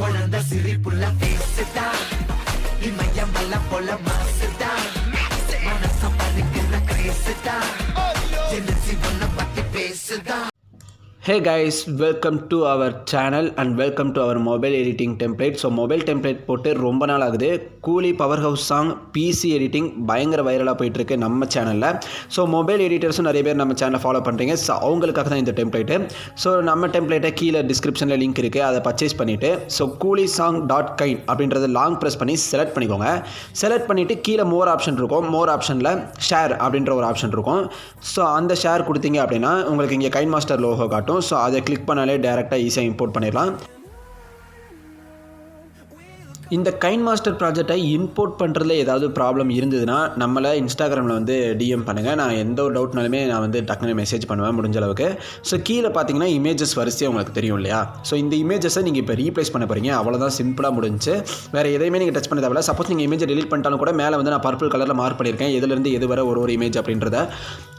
குழந்தை சிரிப்புள்ள பேசுதா இமயமல்ல போல மாசுதா மனச பறிக்கிற கிரேசுதா ஜெனசி ஒன்ன பத்தி பேசுதா. Hey guys, welcome to our channel and welcome to our mobile editing template. So mobile template போட்டு ரொம்ப நாள் ஆகுது. Coolie power house song PC editing பயங்கர வைரலாக போயிட்டுருக்கு நம்ம சேனலில். ஸோ மொபைல் எடிட்டர்ஸும் நிறைய பேர் நம்ம சேனலை ஃபாலோ பண்ணுறீங்க. ஸோ அவங்களுக்காக தான் இந்த டெம்ப்ளேட்டு. ஸோ நம்ம டெம்ப்ளேட்டை கீழே டிஸ்கிரிப்ஷனில் லிங்க் இருக்குது, அதை பர்ச்சேஸ் பண்ணிவிட்டு ஸோ கூலி சாங் .kind அப்படின்றத லாங் ப்ரெஸ் பண்ணி செலக்ட் பண்ணிக்கோங்க. செலக்ட் பண்ணிவிட்டு கீழே மோர் ஆப்ஷன் இருக்கும். மோர் ஆப்ஷனில் ஷேர் அப்படின்ற ஒரு ஆப்ஷன் இருக்கும். ஸோ அந்த ஷேர் கொடுத்தீங்க அப்படின்னா உங்களுக்கு இங்கே கைன் மாஸ்டர் லோகோ காட்டும். ஸோ அதை கிளிக் பண்ணாலே டேரெக்டாக ஈஸியாக இம்போர்ட் பண்ணிடலாம். இந்த கைன் மாஸ்டர் ப்ராஜெக்டை இம்போர்ட் பண்ணுறதுல ஏதாவது ப்ராப்ளம் இருந்ததுன்னா நம்மளை இன்ஸ்டாகிராமில் வந்து டிஎம் பண்ணுங்கள். நான் எந்த ஒரு டவுட்னாலுமே நான் வந்து டக்குனு மெசேஜ் பண்ணுவேன் முடிஞ்ச அளவுக்கு. ஸோ கீழே பார்த்தீங்கன்னா இமேஜஸ் வரிசையாக உங்களுக்கு தெரியும் இல்லையா. ஸோ இந்த இமேஜஸை நீங்கள் இப்போ ரீப்ளேஸ் பண்ண போகிறீங்க. அவ்வளோதான், சிம்பிளாக முடிஞ்சு. வேறு எதையுமே நீங்கள் டச் பண்ண தேவையில்ல. சப்போஸ் நீங்கள் இமேஜை டெலிட் பண்ணிட்டாலும் கூட மேலே வந்து நான் பர்பிள் கலரில் மார்க் பண்ணியிருக்கேன் எதுலேருந்து எது வரை ஒரு இமேஜ் அப்படின்றத.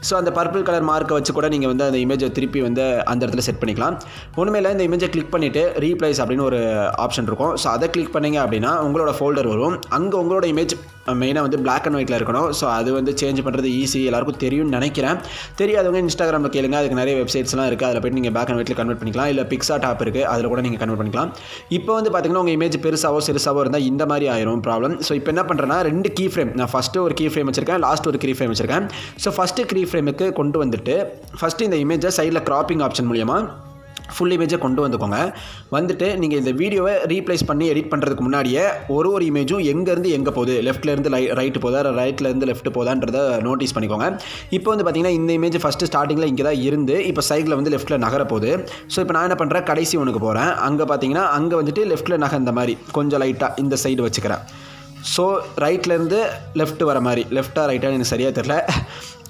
ஸோ அந்த பர்பிள் கலர் மார்க்கை வச்சு கூட நீங்கள் வந்து அந்த இமேஜை திருப்பி வந்து அந்த இடத்துல செட் பண்ணிக்கலாம். ஒன்றுமே இல்லை, இந்த இமேஜை கிளிக் பண்ணிவிட்டு ரீப்ளேஸ் அப்படின்னு ஒரு ஆப்ஷன் இருக்கும். ஸோ அதை கிளிக் பண்ணிங்க அப்படின்னா உங்களோட ஃபோல்டர் வரும். அங்கே உங்களோட இமேஜ் மெயினாக வந்து பிளாக் அண்ட் ஒயிட்டில் இருக்கணும். ஸோ அது வந்து சேஞ்ச் பண்ணுறது ஈஸி, எல்லாருக்கும் தெரியும்னு நினைக்கிறேன். தெரியாதவங்க இன்ஸ்டாகிராமில் கேளுங்க, அதுக்கு நிறைய வெப்சைட்ஸ்லாம் இருக்குது. அதில் போய்ட்டு நீங்கள் பிளாக் அண்ட் ஒயிட்டில் கன்வெர்ட் பண்ணிக்கலாம். இல்லை பிக்சார்ட் ஆப் இருக்குது, அதில் கூட நீங்கள் கன்வெர்ட் பண்ணிக்கலாம். இப்போ வந்து பார்த்தீங்கன்னா உங்கள் இமேஜ் பெருசாவோ சிறுசாவோ இருந்தால் இந்த மாதிரி ஆயிரும் ப்ராப்ளம். ஸோ இப்போ என்ன பண்ணுறேன்னா 2 கீ ஃப்ரேம், நான் ஃபஸ்ட்டு ஒரு கீ ஃப்ரேம் வச்சிருக்கேன், லாஸ்ட் ஒரு கீ ஃப்ரேம் வச்சிருக்கேன். ஸோ ஃபஸ்ட்டு கீ ஃப்ரேமுக்கு கொண்டு வந்துட்டு ஃபஸ்ட்டு இந்த இமேஜை சைடில் கிராப்பிங் ஆப்ஷன் மூலியமாக ஃபுல் இமேஜை கொண்டு வந்துக்கோங்க. வந்துட்டு நீங்கள் இந்த வீடியோவை ரீப்ளேஸ் பண்ணி எடிட் பண்ணுறதுக்கு முன்னாடியே ஒரு இமேஜும் எங்கேருந்து எங்கே போகுது, லெஃப்ட்லேருந்து ரைட்டு போதா ரைட்லேருந்து லெஃப்ட் போதான்றதை நோட்டீஸ் பண்ணிக்கோங்க. இப்போ வந்து பார்த்தீங்கன்னா இந்த இமேஜ் ஃபஸ்ட்டு ஸ்டார்டிங்கில் இங்கே தான் இருந்து இப்போ சைடில் வந்து லெஃப்ட்டில் நகர போகுது. ஸோ இப்போ நான் என்ன பண்ணுறேன், கடைசி ஒன்றுக்கு போகிறேன். அங்கே பார்த்தீங்கன்னா அங்கே வந்துட்டு லெஃப்ட்டில் நகர்ந்த மாதிரி கொஞ்சம் லைட்டாக இந்த சைடு வச்சுக்கிறேன். ஸோ ரைட்லேருந்து லெஃப்ட் வர மாதிரி, லெஃப்ட்டாக ரைட்டாக எனக்கு சரியாக தெரில,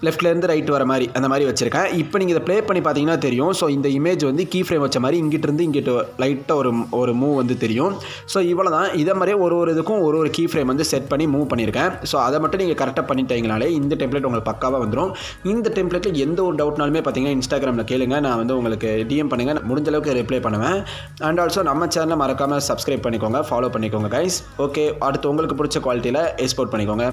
லெஃப்ட்லேருந்து ரைட் வர மாதிரி அந்த மாதிரி வச்சுருக்கேன். இப்போ நீங்கள் இதை ப்ளே பண்ணி பார்த்தீங்கன்னா தெரியும். ஸோ இந்த இமேஜ் வந்து கீ ஃப்ரேம் வச்ச மாதிரி இங்கிட்டிருந்து இங்கிட்டு லைட்டாக ஒரு மூவ் வந்து தெரியும். ஸோ இவ்வளோ தான். இதை மாதிரியே ஒரு இதுக்கும் ஒரு கீ ஃப்ரேம் வந்து செட் பண்ணி மூவ் பண்ணியிருக்கேன். ஸோ அதை மட்டும் நீங்கள் கரெக்டாக பண்ணிட்டீங்கனாலே இந்த டெம்ப்ளேட் உங்களுக்கு பக்காவாக வந்துடும். இந்த டெம்ப்ளேட்டில் எந்த ஒரு டவுட்னாலுமே பார்த்தீங்கன்னா இன்ஸ்டாகிராமில் கேளுங்க, நான் வந்து உங்களுக்கு டிஎம் பண்ணுங்கள், முடிஞ்ச அளவுக்கு ரிப்ளை பண்ணுவேன். அண்ட் ஆல்சோ நம்ம சேனலை மறக்காமல் சப்ஸ்கிரைப் பண்ணிக்கோங்க, ஃபாலோ பண்ணிக்கோங்க கைஸ். ஓகே, அடுத்து உங்களுக்கு பிடிச்ச குவாலிட்டியில் எக்ஸ்போர்ட் பண்ணிக்கோங்க.